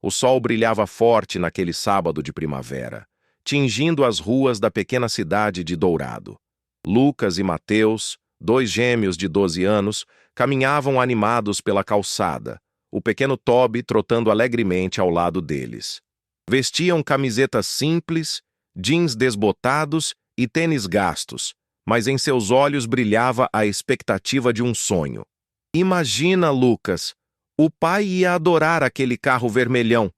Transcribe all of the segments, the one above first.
O sol brilhava forte naquele sábado de primavera, tingindo as ruas da pequena cidade de Dourado. Lucas e Mateus, dois gêmeos de 12 anos, caminhavam animados pela calçada, o pequeno Toby trotando alegremente ao lado deles. Vestiam camisetas simples, jeans desbotados e tênis gastos, mas em seus olhos brilhava a expectativa de um sonho. Imagina, Lucas, o pai ia adorar aquele carro vermelhão,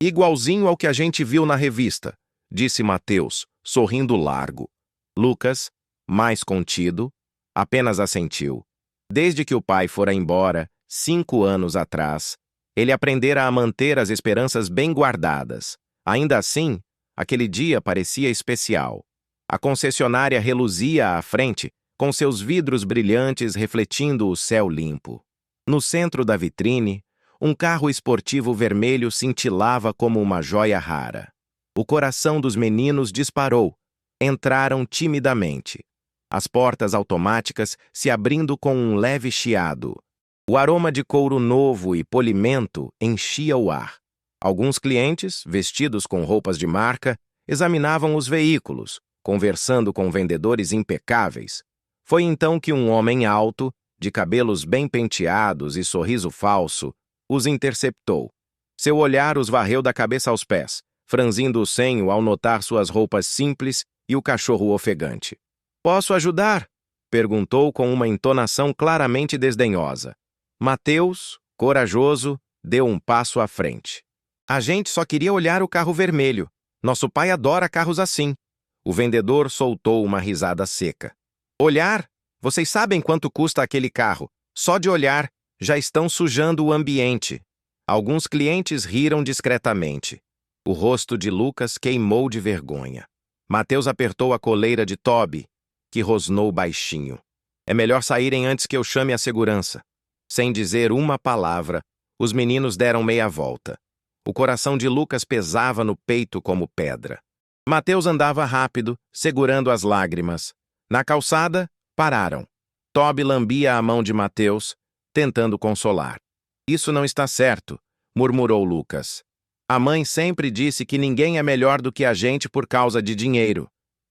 igualzinho ao que a gente viu na revista, disse Mateus, sorrindo largo. Lucas, mais contido, apenas assentiu. Desde que o pai fora embora, 5 anos atrás, ele aprendera a manter as esperanças bem guardadas. Ainda assim, aquele dia parecia especial. A concessionária reluzia à frente, com seus vidros brilhantes refletindo o céu limpo. No centro da vitrine, um carro esportivo vermelho cintilava como uma joia rara. O coração dos meninos disparou. Entraram timidamente. As portas automáticas se abrindo com um leve chiado. O aroma de couro novo e polimento enchia o ar. Alguns clientes, vestidos com roupas de marca, examinavam os veículos, conversando com vendedores impecáveis. Foi então que um homem alto, de cabelos bem penteados e sorriso falso, os interceptou. Seu olhar os varreu da cabeça aos pés, franzindo o senho ao notar suas roupas simples e o cachorro ofegante. "Posso ajudar?" perguntou com uma entonação claramente desdenhosa. Mateus, corajoso, deu um passo à frente. "A gente só queria olhar o carro vermelho. Nosso pai adora carros assim." O vendedor soltou uma risada seca. "Olhar? Vocês sabem quanto custa aquele carro. Só de olhar, já estão sujando o ambiente." Alguns clientes riram discretamente. O rosto de Lucas queimou de vergonha. Mateus apertou a coleira de Toby, que rosnou baixinho. "É melhor saírem antes que eu chame a segurança." Sem dizer uma palavra, os meninos deram meia volta. O coração de Lucas pesava no peito como pedra. Mateus andava rápido, segurando as lágrimas. Na calçada, pararam. Toby lambia a mão de Mateus, tentando consolar. "Isso não está certo", murmurou Lucas. "A mãe sempre disse que ninguém é melhor do que a gente por causa de dinheiro."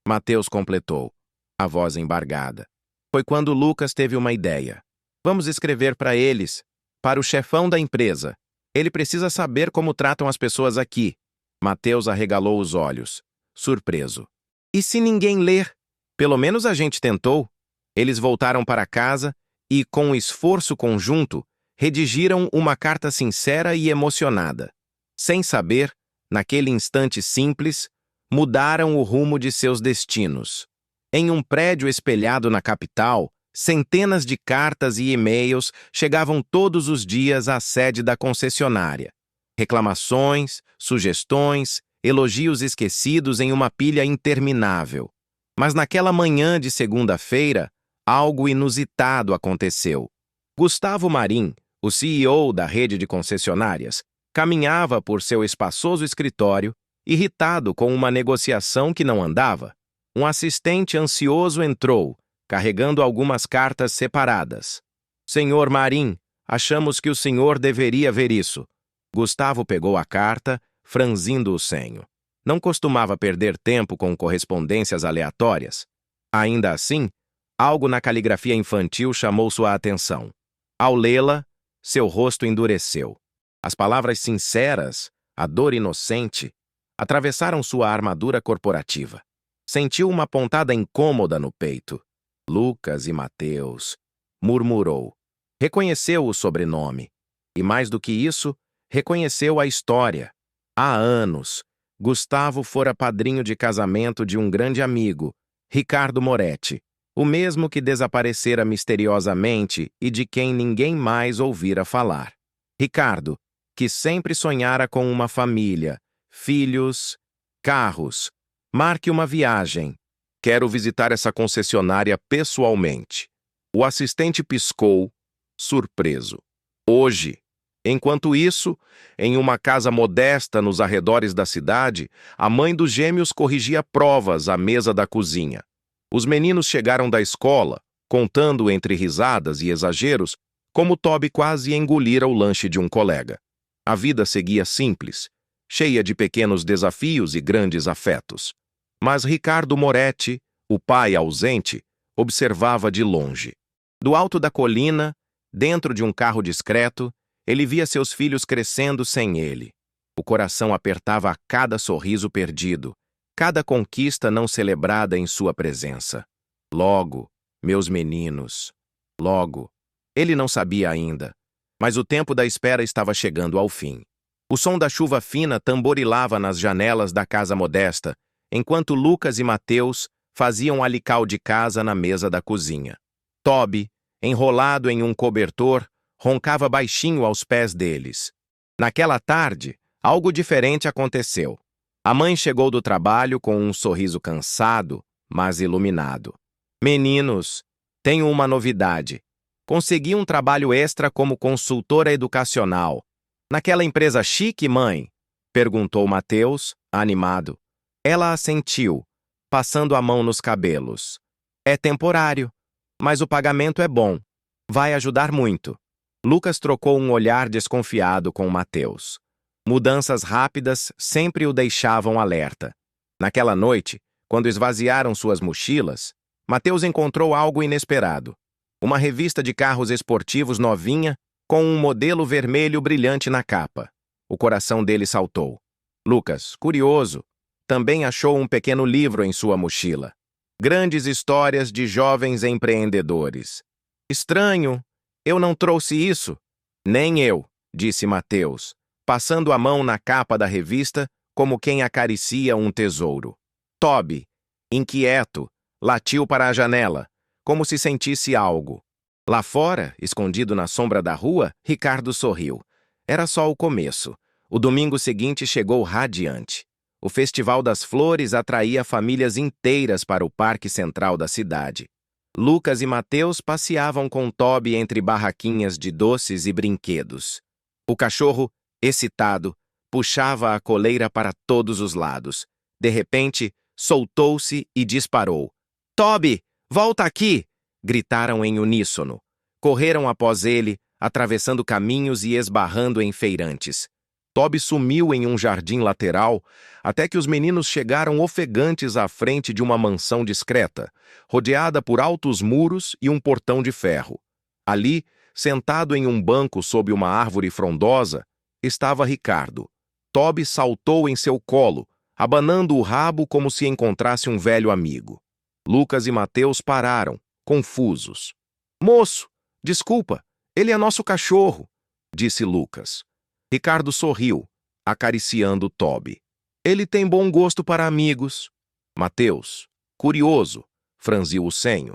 Mateus completou, a voz embargada. Foi quando Lucas teve uma ideia. "Vamos escrever para eles, para o chefão da empresa. Ele precisa saber como tratam as pessoas aqui." Mateus arregalou os olhos, surpreso. "E se ninguém ler? Pelo menos a gente tentou." Eles voltaram para casa e, com um esforço conjunto, redigiram uma carta sincera e emocionada. Sem saber, naquele instante simples, mudaram o rumo de seus destinos. Em um prédio espelhado na capital, centenas de cartas e e-mails chegavam todos os dias à sede da concessionária. Reclamações, sugestões, elogios esquecidos em uma pilha interminável. Mas naquela manhã de segunda-feira, algo inusitado aconteceu. Gustavo Marim, o CEO da rede de concessionárias, caminhava por seu espaçoso escritório, irritado com uma negociação que não andava. Um assistente ansioso entrou, carregando algumas cartas separadas. "Senhor Marim, achamos que o senhor deveria ver isso." Gustavo pegou a carta, franzindo o senho. Não costumava perder tempo com correspondências aleatórias. Ainda assim, algo na caligrafia infantil chamou sua atenção. Ao lê-la, seu rosto endureceu. As palavras sinceras, a dor inocente, atravessaram sua armadura corporativa. Sentiu uma pontada incômoda no peito. "Lucas e Mateus", murmurou. Reconheceu o sobrenome. E mais do que isso, reconheceu a história. Há anos, Gustavo fora padrinho de casamento de um grande amigo, Ricardo Moretti, o mesmo que desaparecera misteriosamente e de quem ninguém mais ouvira falar. Ricardo, que sempre sonhara com uma família, filhos, carros. "Marque uma viagem. Quero visitar essa concessionária pessoalmente." O assistente piscou, surpreso. "Hoje." Enquanto isso, em uma casa modesta nos arredores da cidade, a mãe dos gêmeos corrigia provas à mesa da cozinha. Os meninos chegaram da escola, contando entre risadas e exageros como Toby quase engolira o lanche de um colega. A vida seguia simples, cheia de pequenos desafios e grandes afetos. Mas Ricardo Moretti, o pai ausente, observava de longe. Do alto da colina, dentro de um carro discreto, ele via seus filhos crescendo sem ele. O coração apertava a cada sorriso perdido, cada conquista não celebrada em sua presença. Logo, meus meninos, logo. Ele não sabia ainda, mas o tempo da espera estava chegando ao fim. O som da chuva fina tamborilava nas janelas da casa modesta, enquanto Lucas e Mateus faziam alical de casa na mesa da cozinha. Toby, enrolado em um cobertor, roncava baixinho aos pés deles. Naquela tarde, algo diferente aconteceu. A mãe chegou do trabalho com um sorriso cansado, mas iluminado. Meninos, tenho uma novidade. Consegui um trabalho extra como consultora educacional. Naquela empresa chique, mãe? Perguntou Mateus, animado. Ela assentiu, passando a mão nos cabelos. É temporário, mas o pagamento é bom. Vai ajudar muito. Lucas trocou um olhar desconfiado com Mateus. Mudanças rápidas sempre o deixavam alerta. Naquela noite, quando esvaziaram suas mochilas, Mateus encontrou algo inesperado. Uma revista de carros esportivos novinha, com um modelo vermelho brilhante na capa. O coração dele saltou. Lucas, curioso, também achou um pequeno livro em sua mochila. Grandes histórias de jovens empreendedores. Estranho, eu não trouxe isso. Nem eu, disse Mateus, passando a mão na capa da revista como quem acaricia um tesouro. Toby, inquieto, latiu para a janela, como se sentisse algo. Lá fora, escondido na sombra da rua, Ricardo sorriu. Era só o começo. O domingo seguinte chegou radiante. O Festival das Flores atraía famílias inteiras para o parque central da cidade. Lucas e Mateus passeavam com Toby entre barraquinhas de doces e brinquedos. O cachorro, excitado, puxava a coleira para todos os lados. De repente, soltou-se e disparou. Toby, volta aqui! Gritaram em uníssono. Correram após ele, atravessando caminhos e esbarrando em feirantes. Toby sumiu em um jardim lateral, até que os meninos chegaram ofegantes à frente de uma mansão discreta, rodeada por altos muros e um portão de ferro. Ali, sentado em um banco sob uma árvore frondosa, estava Ricardo. Toby saltou em seu colo, abanando o rabo como se encontrasse um velho amigo. Lucas e Mateus pararam, confusos. Moço, desculpa, ele é nosso cachorro, disse Lucas. Ricardo sorriu, acariciando Toby. Ele tem bom gosto para amigos. Mateus, curioso, franziu o senho.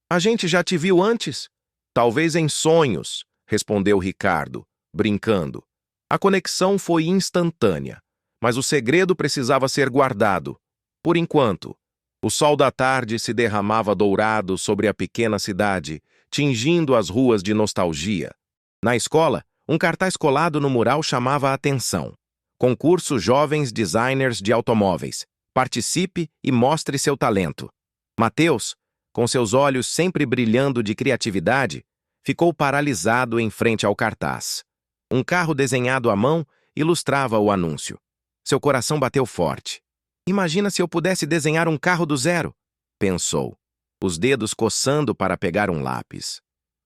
A gente já te viu antes? Talvez em sonhos, respondeu Ricardo, brincando. A conexão foi instantânea, mas o segredo precisava ser guardado. Por enquanto, o sol da tarde se derramava dourado sobre a pequena cidade, tingindo as ruas de nostalgia. Na escola, um cartaz colado no mural chamava a atenção. Concurso Jovens Designers de Automóveis. Participe e mostre seu talento. Mateus, com seus olhos sempre brilhando de criatividade, ficou paralisado em frente ao cartaz. Um carro desenhado à mão ilustrava o anúncio. Seu coração bateu forte. Imagina se eu pudesse desenhar um carro do zero, pensou, os dedos coçando para pegar um lápis.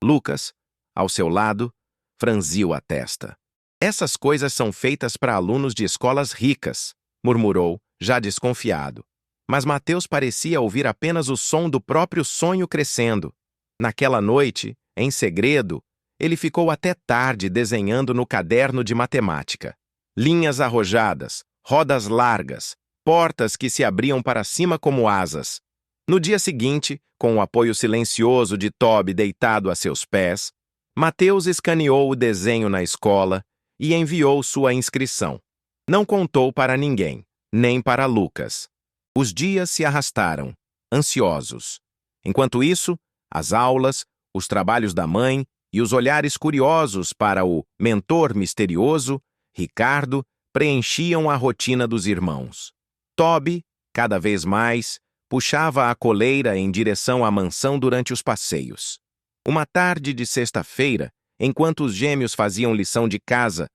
Lucas, ao seu lado, franziu a testa. Essas coisas são feitas para alunos de escolas ricas, murmurou, já desconfiado. Mas Mateus parecia ouvir apenas o som do próprio sonho crescendo. Naquela noite, em segredo, ele ficou até tarde desenhando no caderno de matemática. Linhas arrojadas, rodas largas, portas que se abriam para cima como asas. No dia seguinte, com o apoio silencioso de Toby deitado a seus pés, Mateus escaneou o desenho na escola e enviou sua inscrição. Não contou para ninguém, nem para Lucas. Os dias se arrastaram, ansiosos. Enquanto isso, as aulas, os trabalhos da mãe e os olhares curiosos para o mentor misterioso, Ricardo, preenchiam a rotina dos irmãos. Toby, cada vez mais, puxava a coleira em direção à mansão durante os passeios. Uma tarde de sexta-feira, enquanto os gêmeos faziam lição de casa,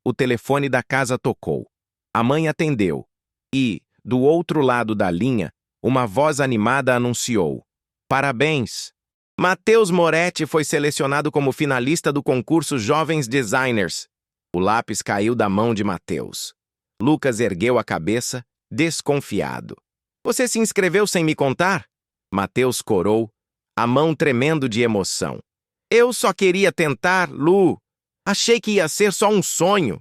o telefone da casa tocou. A mãe atendeu e, do outro lado da linha, uma voz animada anunciou: "Parabéns! Matheus Moretti foi selecionado como finalista do concurso Jovens Designers." O lápis caiu da mão de Matheus. Lucas ergueu a cabeça, desconfiado. "Você se inscreveu sem me contar?" Matheus corou, a mão tremendo de emoção. "Eu só queria tentar, Lu. Achei que ia ser só um sonho."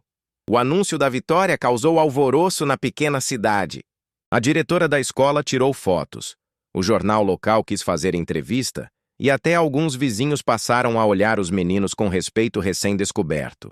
O anúncio da vitória causou alvoroço na pequena cidade. A diretora da escola tirou fotos. O jornal local quis fazer entrevista e até alguns vizinhos passaram a olhar os meninos com respeito recém-descoberto.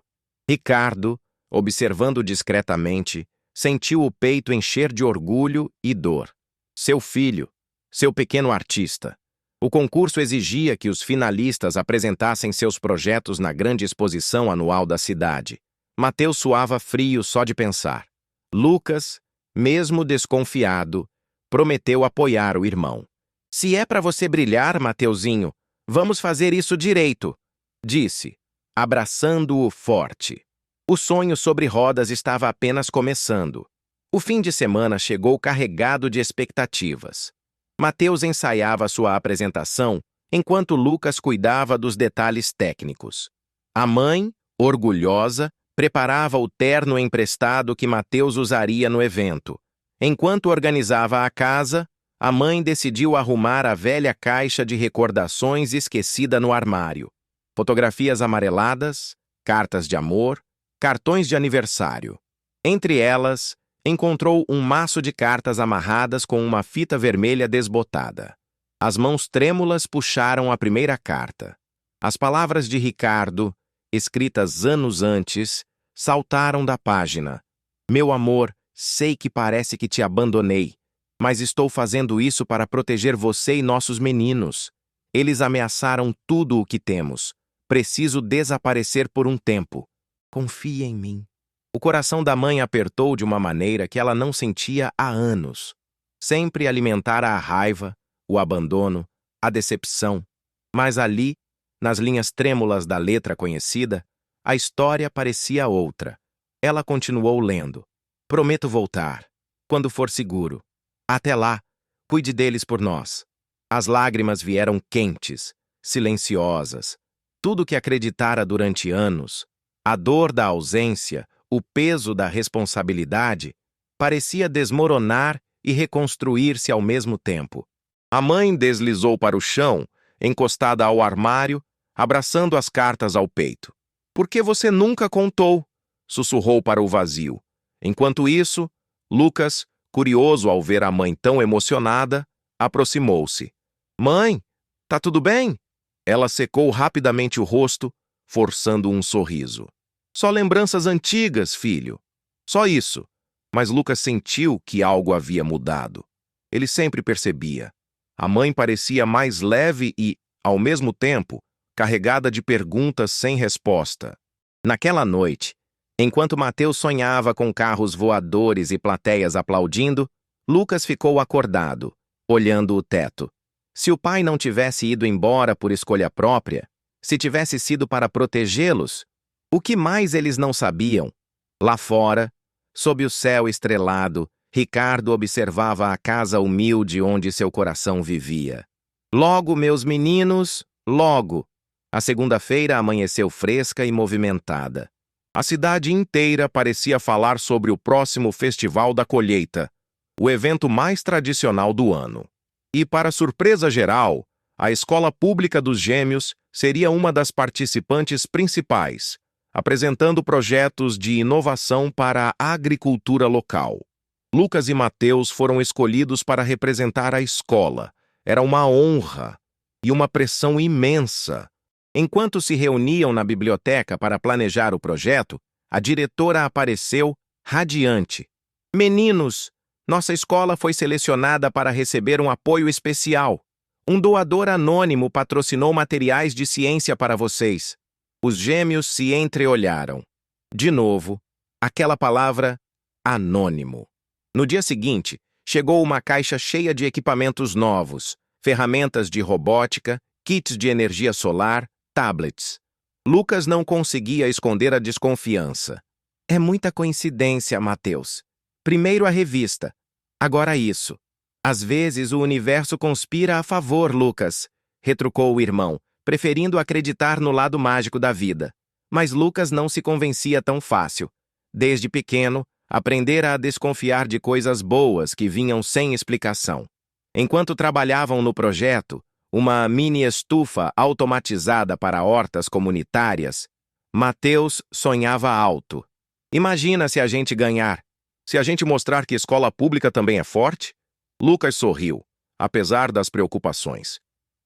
Ricardo, observando discretamente, sentiu o peito encher de orgulho e dor. Seu filho, seu pequeno artista. O concurso exigia que os finalistas apresentassem seus projetos na grande exposição anual da cidade. Matheus suava frio só de pensar. Lucas, mesmo desconfiado, prometeu apoiar o irmão. "Se é para você brilhar, Mateuzinho, vamos fazer isso direito", disse, abraçando-o forte. O sonho sobre rodas estava apenas começando. O fim de semana chegou carregado de expectativas. Matheus ensaiava sua apresentação enquanto Lucas cuidava dos detalhes técnicos. A mãe, orgulhosa, preparava o terno emprestado que Matheus usaria no evento. Enquanto organizava a casa, a mãe decidiu arrumar a velha caixa de recordações esquecida no armário. Fotografias amareladas, cartas de amor, cartões de aniversário. Entre elas, encontrou um maço de cartas amarradas com uma fita vermelha desbotada. As mãos trêmulas puxaram a primeira carta. As palavras de Ricardo, escritas anos antes, saltaram da página. "Meu amor, sei que parece que te abandonei, mas estou fazendo isso para proteger você e nossos meninos. Eles ameaçaram tudo o que temos. Preciso desaparecer por um tempo. Confia em mim." O coração da mãe apertou de uma maneira que ela não sentia há anos. Sempre alimentara a raiva, o abandono, a decepção. Mas ali, nas linhas trêmulas da letra conhecida, a história parecia outra. Ela continuou lendo. "Prometo voltar, quando for seguro. Até lá, cuide deles por nós." As lágrimas vieram quentes, silenciosas. Tudo que acreditara durante anos, a dor da ausência, o peso da responsabilidade, parecia desmoronar e reconstruir-se ao mesmo tempo. A mãe deslizou para o chão, encostada ao armário, abraçando as cartas ao peito. "Por que você nunca contou?" sussurrou para o vazio. Enquanto isso, Lucas, curioso ao ver a mãe tão emocionada, aproximou-se. "Mãe, tá tudo bem?" Ela secou rapidamente o rosto, forçando um sorriso. "Só lembranças antigas, filho." Só isso. Mas Lucas sentiu que algo havia mudado. Ele sempre percebia. A mãe parecia mais leve e, ao mesmo tempo, carregada de perguntas sem resposta. Naquela noite, enquanto Matheus sonhava com carros voadores e plateias aplaudindo, Lucas ficou acordado, olhando o teto. Se o pai não tivesse ido embora por escolha própria, se tivesse sido para protegê-los, o que mais eles não sabiam? Lá fora, sob o céu estrelado, Ricardo observava a casa humilde onde seu coração vivia. "Logo, meus meninos, logo." A segunda-feira amanheceu fresca e movimentada. A cidade inteira parecia falar sobre o próximo Festival da Colheita, o evento mais tradicional do ano. E, para surpresa geral, a Escola Pública dos Gêmeos seria uma das participantes principais, apresentando projetos de inovação para a agricultura local. Lucas e Matheus foram escolhidos para representar a escola. Era uma honra e uma pressão imensa. Enquanto se reuniam na biblioteca para planejar o projeto, a diretora apareceu, radiante. "Meninos, nossa escola foi selecionada para receber um apoio especial. Um doador anônimo patrocinou materiais de ciência para vocês." Os gêmeos se entreolharam. De novo, aquela palavra anônimo. No dia seguinte, chegou uma caixa cheia de equipamentos novos, ferramentas de robótica, kits de energia solar, tablets. Lucas não conseguia esconder a desconfiança. É muita coincidência, Mateus. Primeiro a revista, agora isso. Às vezes o universo conspira a favor, Lucas, retrucou o irmão, preferindo acreditar no lado mágico da vida. Mas Lucas não se convencia tão fácil. Desde pequeno, aprendera a desconfiar de coisas boas que vinham sem explicação. Enquanto trabalhavam no projeto, uma mini estufa automatizada para hortas comunitárias, Mateus sonhava alto. Imagina se a gente ganhar. Se a gente mostrar que escola pública também é forte? Lucas sorriu, apesar das preocupações.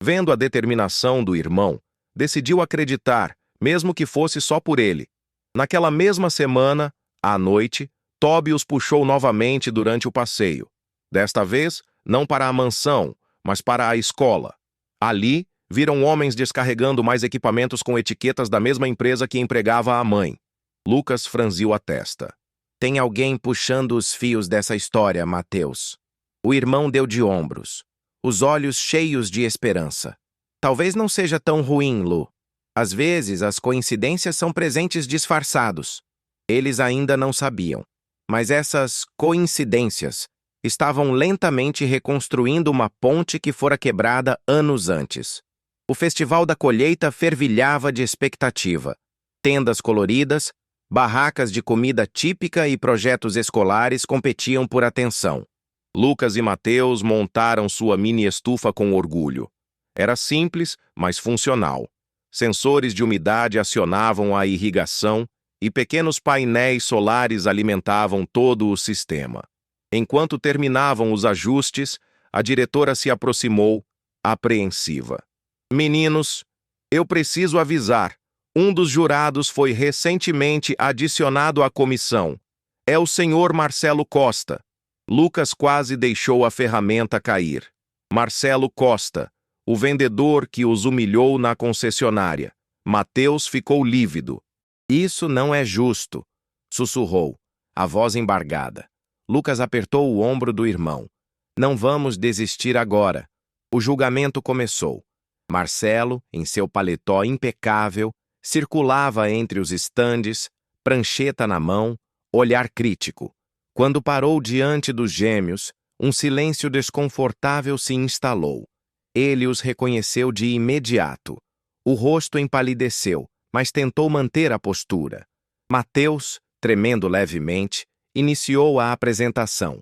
Vendo a determinação do irmão, decidiu acreditar, mesmo que fosse só por ele. Naquela mesma semana, à noite, Toby os puxou novamente durante o passeio. Desta vez, não para a mansão, mas para a escola. Ali, viram homens descarregando mais equipamentos com etiquetas da mesma empresa que empregava a mãe. Lucas franziu a testa. Tem alguém puxando os fios dessa história, Mateus. O irmão deu de ombros, os olhos cheios de esperança. Talvez não seja tão ruim, Lu. Às vezes, as coincidências são presentes disfarçados. Eles ainda não sabiam. Mas essas coincidências estavam lentamente reconstruindo uma ponte que fora quebrada anos antes. O Festival da Colheita fervilhava de expectativa. Tendas coloridas, barracas de comida típica e projetos escolares competiam por atenção. Lucas e Mateus montaram sua mini estufa com orgulho. Era simples, mas funcional. Sensores de umidade acionavam a irrigação e pequenos painéis solares alimentavam todo o sistema. Enquanto terminavam os ajustes, a diretora se aproximou, apreensiva. Meninos, eu preciso avisar. Um dos jurados foi recentemente adicionado à comissão. É o senhor Marcelo Costa. Lucas quase deixou a ferramenta cair. Marcelo Costa, o vendedor que os humilhou na concessionária. Mateus ficou lívido. Isso não é justo, sussurrou, a voz embargada. Lucas apertou o ombro do irmão. Não vamos desistir agora. O julgamento começou. Marcelo, em seu paletó impecável, circulava entre os estandes, prancheta na mão, olhar crítico. Quando parou diante dos gêmeos, um silêncio desconfortável se instalou. Ele os reconheceu de imediato. O rosto empalideceu, mas tentou manter a postura. Mateus, tremendo levemente, iniciou a apresentação.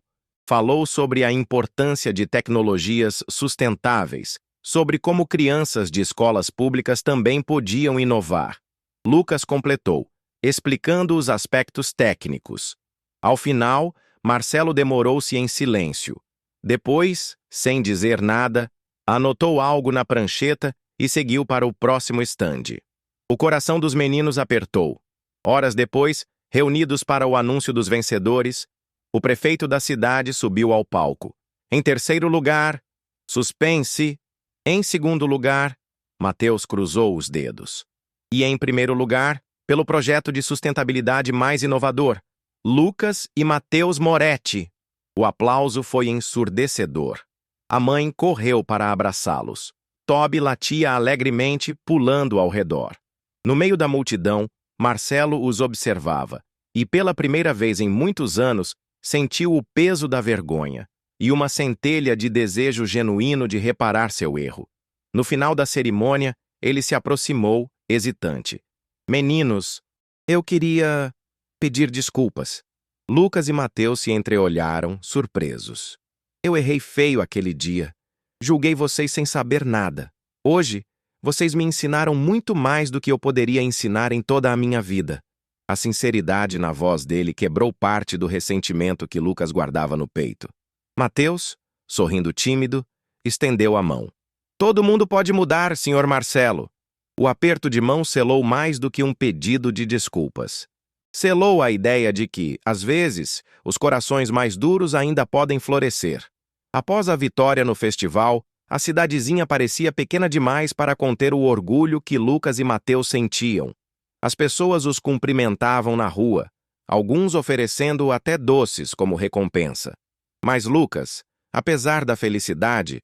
Falou sobre a importância de tecnologias sustentáveis, sobre como crianças de escolas públicas também podiam inovar. Lucas completou, explicando os aspectos técnicos. Ao final, Marcelo demorou-se em silêncio. Depois, sem dizer nada, anotou algo na prancheta e seguiu para o próximo estande. O coração dos meninos apertou. Horas depois, reunidos para o anúncio dos vencedores, o prefeito da cidade subiu ao palco. Em terceiro lugar, suspense. Em segundo lugar, Mateus cruzou os dedos. E em primeiro lugar, pelo projeto de sustentabilidade mais inovador, Lucas e Mateus Moretti. O aplauso foi ensurdecedor. A mãe correu para abraçá-los. Toby latia alegremente, pulando ao redor. No meio da multidão, Marcelo os observava, e pela primeira vez em muitos anos, sentiu o peso da vergonha e uma centelha de desejo genuíno de reparar seu erro. No final da cerimônia, ele se aproximou, hesitante. Meninos, eu queria pedir desculpas. Lucas e Mateus se entreolharam, surpresos. Eu errei feio aquele dia. Julguei vocês sem saber nada. Hoje, vocês me ensinaram muito mais do que eu poderia ensinar em toda a minha vida. A sinceridade na voz dele quebrou parte do ressentimento que Lucas guardava no peito. Mateus, sorrindo tímido, estendeu a mão. Todo mundo pode mudar, senhor Marcelo. O aperto de mão selou mais do que um pedido de desculpas. Selou a ideia de que, às vezes, os corações mais duros ainda podem florescer. Após a vitória no festival, a cidadezinha parecia pequena demais para conter o orgulho que Lucas e Mateus sentiam. As pessoas os cumprimentavam na rua, alguns oferecendo até doces como recompensa. Mas Lucas, apesar da felicidade,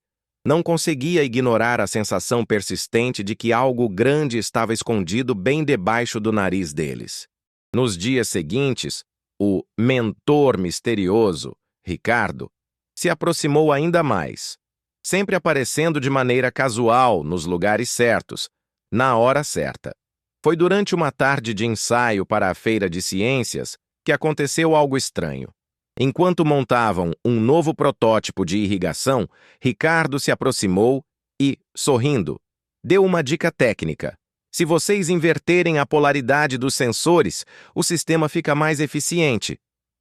não conseguia ignorar a sensação persistente de que algo grande estava escondido bem debaixo do nariz deles. Nos dias seguintes, o mentor misterioso, Ricardo, se aproximou ainda mais, sempre aparecendo de maneira casual nos lugares certos, na hora certa. Foi durante uma tarde de ensaio para a feira de ciências que aconteceu algo estranho. Enquanto montavam um novo protótipo de irrigação, Ricardo se aproximou e, sorrindo, deu uma dica técnica. Se vocês inverterem a polaridade dos sensores, o sistema fica mais eficiente.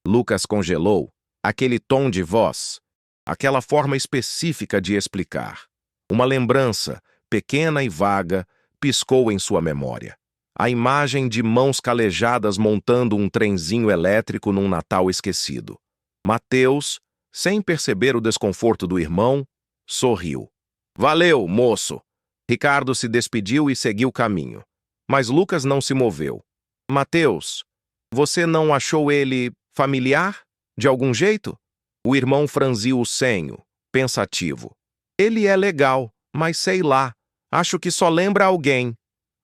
Lucas congelou aquele tom de voz, aquela forma específica de explicar. Uma lembrança, pequena e vaga, piscou em sua memória. A imagem de mãos calejadas montando um trenzinho elétrico num Natal esquecido. Mateus, sem perceber o desconforto do irmão, sorriu. Valeu, moço! Ricardo se despediu e seguiu o caminho. Mas Lucas não se moveu. Mateus, você não achou ele familiar? De algum jeito? O irmão franziu o senho, pensativo. Ele é legal, mas sei lá. Acho que só lembra alguém.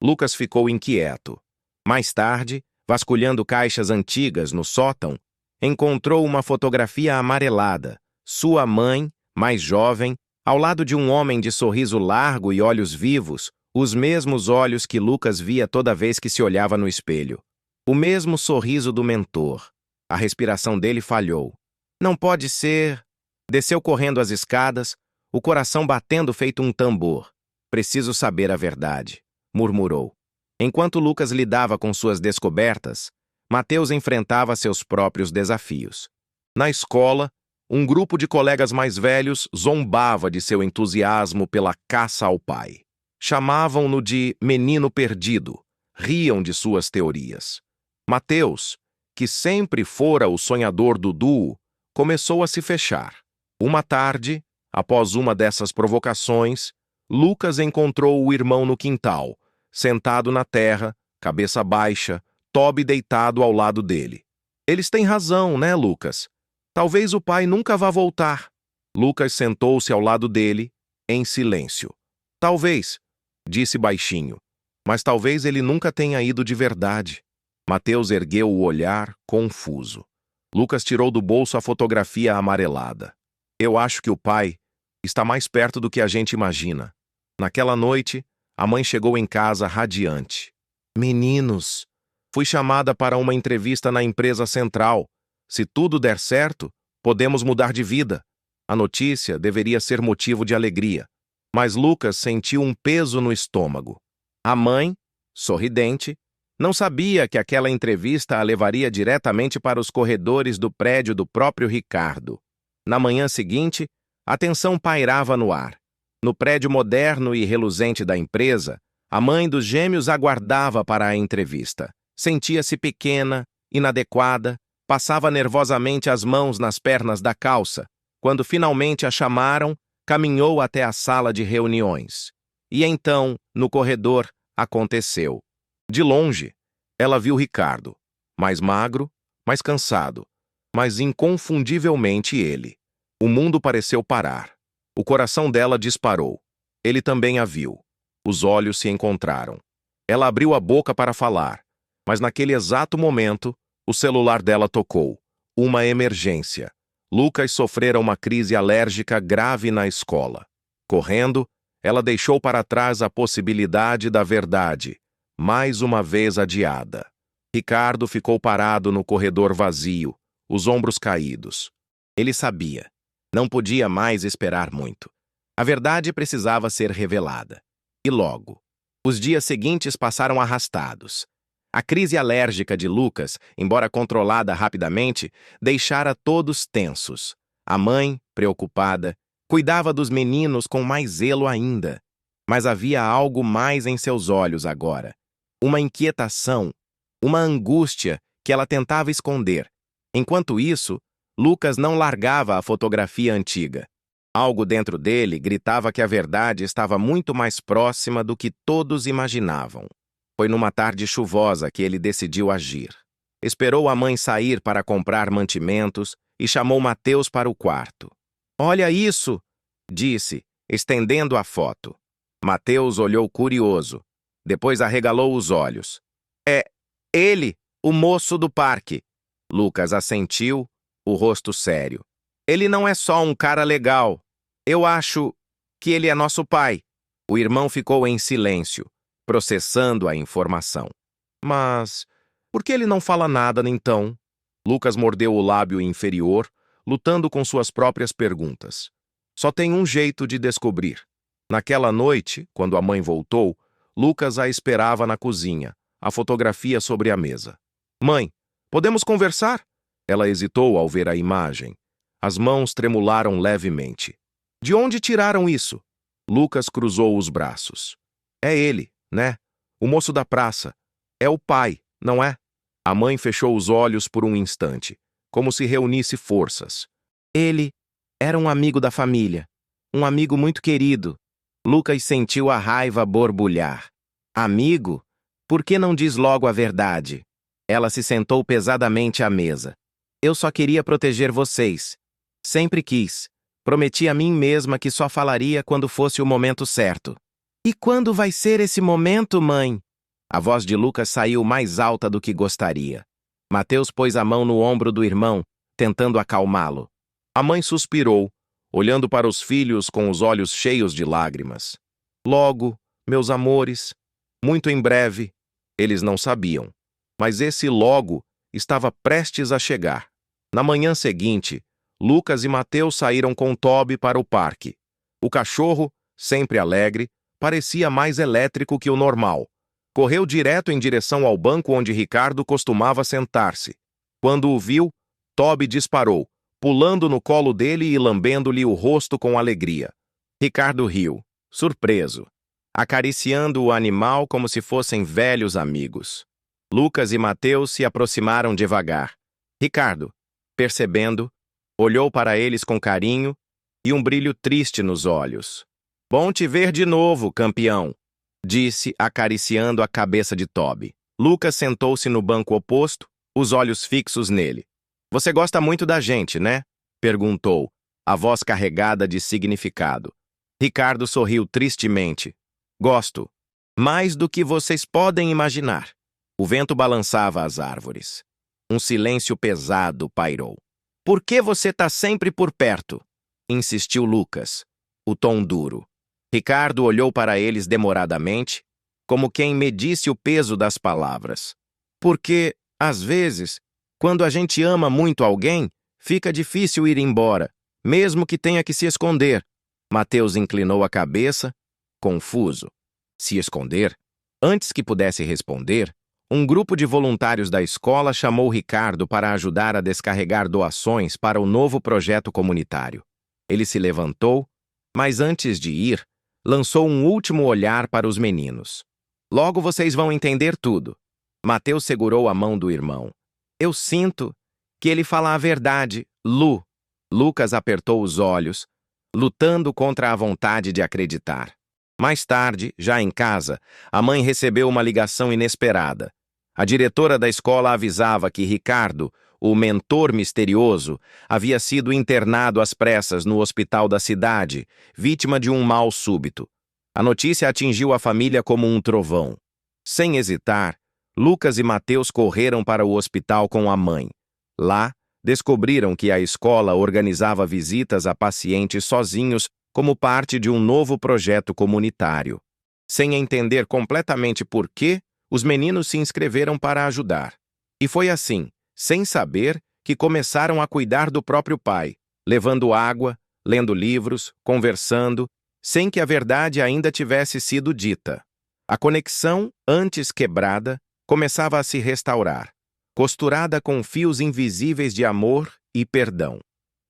Lucas ficou inquieto. Mais tarde, vasculhando caixas antigas no sótão, encontrou uma fotografia amarelada. Sua mãe, mais jovem, ao lado de um homem de sorriso largo e olhos vivos, os mesmos olhos que Lucas via toda vez que se olhava no espelho. O mesmo sorriso do mentor. A respiração dele falhou. Não pode ser... Desceu correndo as escadas, o coração batendo feito um tambor. Preciso saber a verdade, murmurou. Enquanto Lucas lidava com suas descobertas, Mateus enfrentava seus próprios desafios. Na escola, um grupo de colegas mais velhos zombava de seu entusiasmo pela caça ao pai. Chamavam-no de menino perdido, riam de suas teorias. Mateus, que sempre fora o sonhador do duo, começou a se fechar. Uma tarde, após uma dessas provocações, Lucas encontrou o irmão no quintal, sentado na terra, cabeça baixa, Toby deitado ao lado dele. Eles têm razão, né, Lucas? Talvez o pai nunca vá voltar. Lucas sentou-se ao lado dele, em silêncio. Talvez, disse baixinho, mas talvez ele nunca tenha ido de verdade. Mateus ergueu o olhar, confuso. Lucas tirou do bolso a fotografia amarelada. Eu acho que o pai está mais perto do que a gente imagina. Naquela noite, a mãe chegou em casa radiante. Meninos, fui chamada para uma entrevista na empresa central. Se tudo der certo, podemos mudar de vida. A notícia deveria ser motivo de alegria. Mas Lucas sentiu um peso no estômago. A mãe, sorridente, não sabia que aquela entrevista a levaria diretamente para os corredores do prédio do próprio Ricardo. Na manhã seguinte, a tensão pairava no ar. No prédio moderno e reluzente da empresa, a mãe dos gêmeos aguardava para a entrevista. Sentia-se pequena, inadequada, passava nervosamente as mãos nas pernas da calça. Quando finalmente a chamaram, caminhou até a sala de reuniões. E então, no corredor, aconteceu. De longe, ela viu Ricardo, mais magro, mais cansado, mas inconfundivelmente ele. O mundo pareceu parar. O coração dela disparou. Ele também a viu. Os olhos se encontraram. Ela abriu a boca para falar, mas naquele exato momento, o celular dela tocou. Uma emergência. Lucas sofrera uma crise alérgica grave na escola. Correndo, ela deixou para trás a possibilidade da verdade, mais uma vez adiada. Ricardo ficou parado no corredor vazio, os ombros caídos. Ele sabia. Não podia mais esperar muito. A verdade precisava ser revelada. E logo. Os dias seguintes passaram arrastados. A crise alérgica de Lucas, embora controlada rapidamente, deixara todos tensos. A mãe, preocupada, cuidava dos meninos com mais zelo ainda. Mas havia algo mais em seus olhos agora. Uma inquietação, uma angústia que ela tentava esconder. Enquanto isso, Lucas não largava a fotografia antiga. Algo dentro dele gritava que a verdade estava muito mais próxima do que todos imaginavam. Foi numa tarde chuvosa que ele decidiu agir. Esperou a mãe sair para comprar mantimentos e chamou Mateus para o quarto. "Olha isso!" disse, estendendo a foto. Mateus olhou curioso. Depois arregalou os olhos. "É ele, O moço do parque. Lucas assentiu, o rosto sério. Ele não é só um cara legal. Eu acho que ele é nosso pai. O irmão ficou em silêncio, processando a informação. Mas por que ele não fala nada, então? Lucas mordeu o lábio inferior, lutando com suas próprias perguntas. Só tem um jeito de descobrir. Naquela noite, quando a mãe voltou, Lucas a esperava na cozinha, a fotografia sobre a mesa. Mãe, podemos conversar? Ela hesitou ao ver a imagem. As mãos tremularam levemente. De onde tiraram isso? Lucas cruzou os braços. É ele, né? O moço da praça. É o pai, não é? A mãe fechou os olhos por um instante, como se reunisse forças. Ele era um amigo da família. Um amigo muito querido. Lucas sentiu a raiva borbulhar. Amigo? Por que não diz logo a verdade? Ela se sentou pesadamente à mesa. Eu só queria proteger vocês. Sempre quis. Prometi a mim mesma que só falaria quando fosse o momento certo. E quando vai ser esse momento, mãe? A voz de Lucas saiu mais alta do que gostaria. Mateus pôs a mão no ombro do irmão, tentando acalmá-lo. A mãe suspirou, olhando para os filhos com os olhos cheios de lágrimas. Logo, meus amores, muito em breve, eles não sabiam. Mas esse logo estava prestes a chegar. Na manhã seguinte, Lucas e Mateus saíram com Toby para o parque. O cachorro, sempre alegre, parecia mais elétrico que o normal. Correu direto em direção ao banco onde Ricardo costumava sentar-se. Quando o viu, Toby disparou, pulando no colo dele e lambendo-lhe o rosto com alegria. Ricardo riu, surpreso, acariciando o animal como se fossem velhos amigos. Lucas e Mateus se aproximaram devagar. Ricardo, percebendo, olhou para eles com carinho e um brilho triste nos olhos. Bom te ver de novo, campeão, disse, acariciando a cabeça de Toby. Lucas sentou-se no banco oposto, os olhos fixos nele. Você gosta muito da gente, né? Perguntou, a voz carregada de significado. Ricardo sorriu tristemente. Gosto. Mais do que vocês podem imaginar. O vento balançava as árvores. Um silêncio pesado pairou. Por que você tá sempre por perto? Insistiu Lucas, o tom duro. Ricardo olhou para eles demoradamente, como quem medisse o peso das palavras. Porque, às vezes, quando a gente ama muito alguém, fica difícil ir embora, mesmo que tenha que se esconder. Mateus inclinou a cabeça, confuso. Se esconder? Antes que pudesse responder, um grupo de voluntários da escola chamou Ricardo para ajudar a descarregar doações para o novo projeto comunitário. Ele se levantou, mas antes de ir, lançou um último olhar para os meninos. Logo vocês vão entender tudo. Mateus segurou a mão do irmão. Eu sinto que ele fala a verdade, Lu. Lucas apertou os olhos, lutando contra a vontade de acreditar. Mais tarde, já em casa, a mãe recebeu uma ligação inesperada. A diretora da escola avisava que Ricardo, o mentor misterioso, havia sido internado às pressas no hospital da cidade, vítima de um mal súbito. A notícia atingiu a família como um trovão. Sem hesitar, Lucas e Mateus correram para o hospital com a mãe. Lá, descobriram que a escola organizava visitas a pacientes sozinhos como parte de um novo projeto comunitário. Sem entender completamente por quê, os meninos se inscreveram para ajudar. E foi assim, sem saber, que começaram a cuidar do próprio pai, levando água, lendo livros, conversando, sem que a verdade ainda tivesse sido dita. A conexão, antes quebrada, começava a se restaurar, costurada com fios invisíveis de amor e perdão.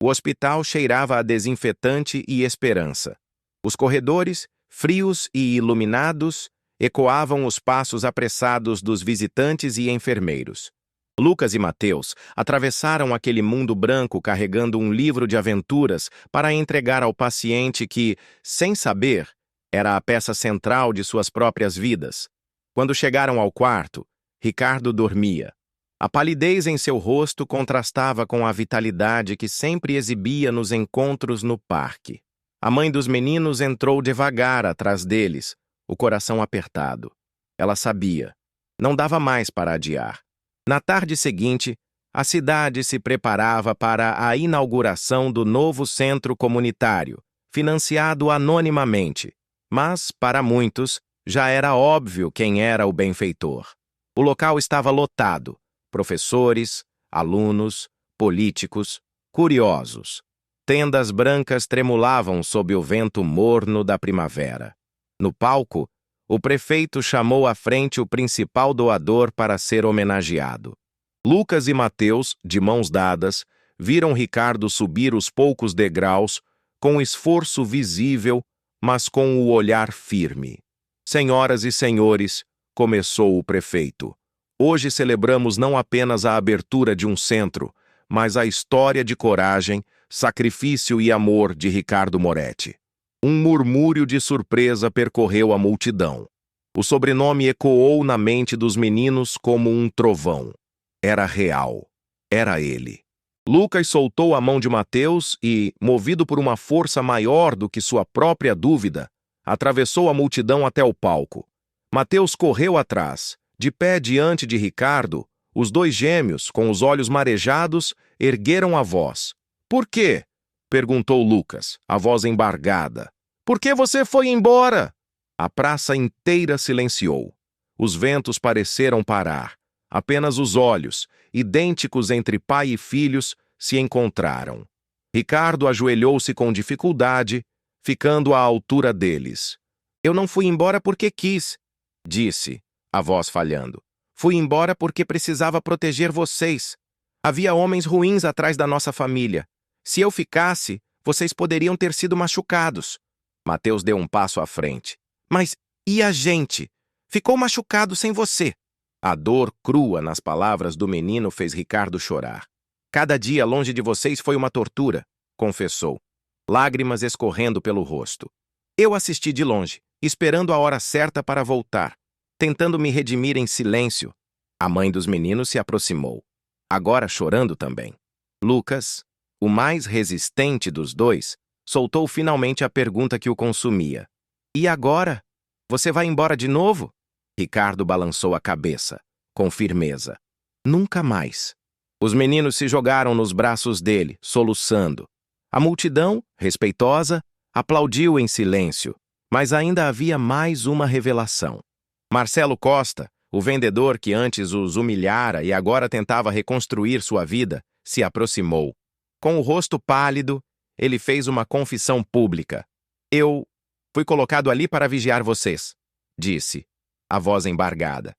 O hospital cheirava a desinfetante e esperança. Os corredores, frios e iluminados, ecoavam os passos apressados dos visitantes e enfermeiros. Lucas e Mateus atravessaram aquele mundo branco carregando um livro de aventuras para entregar ao paciente que, sem saber, era a peça central de suas próprias vidas. Quando chegaram ao quarto, Ricardo dormia. A palidez em seu rosto contrastava com a vitalidade que sempre exibia nos encontros no parque. A mãe dos meninos entrou devagar atrás deles, o coração apertado. Ela sabia. Não dava mais para adiar. Na tarde seguinte, a cidade se preparava para a inauguração do novo centro comunitário, financiado anonimamente. Mas, para muitos, já era óbvio quem era o benfeitor. O local estava lotado: professores, alunos, políticos, curiosos. Tendas brancas tremulavam sob o vento morno da primavera. No palco, o prefeito chamou à frente o principal doador para ser homenageado. Lucas e Mateus, de mãos dadas, viram Ricardo subir os poucos degraus, com esforço visível, mas com o olhar firme. Senhoras e senhores, começou o prefeito, hoje celebramos não apenas a abertura de um centro, mas a história de coragem, sacrifício e amor de Ricardo Moretti. Um murmúrio de surpresa percorreu a multidão. O sobrenome ecoou na mente dos meninos como um trovão. Era real. Era ele. Lucas soltou a mão de Mateus e, movido por uma força maior do que sua própria dúvida, atravessou a multidão até o palco. Mateus correu atrás. De pé diante de Ricardo, os dois gêmeos, com os olhos marejados, ergueram a voz. "Por quê?" perguntou Lucas, a voz embargada. "Por que você foi embora?" A praça inteira silenciou. Os ventos pareceram parar. Apenas os olhos, idênticos entre pai e filhos, se encontraram. Ricardo ajoelhou-se com dificuldade, ficando à altura deles. "Eu não fui embora porque quis", disse, a voz falhando. "Fui embora porque precisava proteger vocês. Havia homens ruins atrás da nossa família. Se eu ficasse, vocês poderiam ter sido machucados." Mateus deu um passo à frente. "Mas e a gente? Ficou machucado sem você." A dor crua nas palavras do menino fez Ricardo chorar. "Cada dia longe de vocês foi uma tortura", confessou, lágrimas escorrendo pelo rosto. "Eu assisti de longe, esperando a hora certa para voltar, tentando me redimir em silêncio." A mãe dos meninos se aproximou, agora chorando também. Lucas, o mais resistente dos dois, soltou finalmente a pergunta que o consumia. "E agora? Você vai embora de novo?" Ricardo balançou a cabeça, com firmeza. "Nunca mais." Os meninos se jogaram nos braços dele, soluçando. A multidão, respeitosa, aplaudiu em silêncio, mas ainda havia mais uma revelação. Marcelo Costa, o vendedor que antes os humilhara e agora tentava reconstruir sua vida, se aproximou. Com o rosto pálido, ele fez uma confissão pública. "Eu fui colocado ali para vigiar vocês", disse, a voz embargada.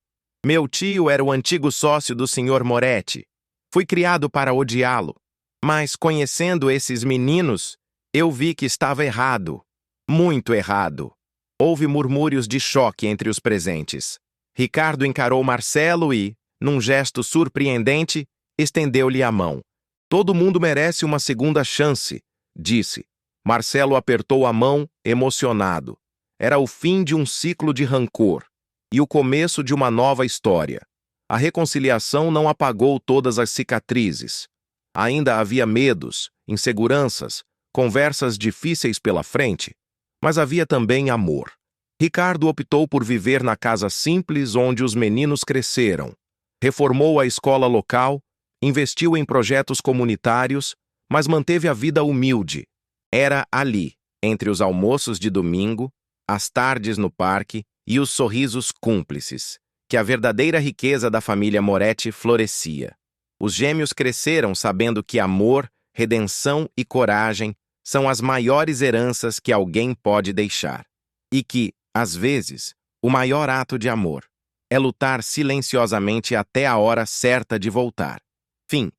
"Meu tio era o antigo sócio do Sr. Moretti. Fui criado para odiá-lo. Mas, conhecendo esses meninos, eu vi que estava errado. Muito errado." Houve murmúrios de choque entre os presentes. Ricardo encarou Marcelo e, num gesto surpreendente, estendeu-lhe a mão. "Todo mundo merece uma segunda chance", disse. Marcelo apertou a mão, emocionado. Era o fim de um ciclo de rancor e o começo de uma nova história. A reconciliação não apagou todas as cicatrizes. Ainda havia medos, inseguranças, conversas difíceis pela frente, mas havia também amor. Ricardo optou por viver na casa simples onde os meninos cresceram. Reformou a escola local, investiu em projetos comunitários, mas manteve a vida humilde. Era ali, entre os almoços de domingo, as tardes no parque e os sorrisos cúmplices, que a verdadeira riqueza da família Moretti florescia. Os gêmeos cresceram sabendo que amor, redenção e coragem são as maiores heranças que alguém pode deixar. E que, às vezes, o maior ato de amor é lutar silenciosamente até a hora certa de voltar. Fim.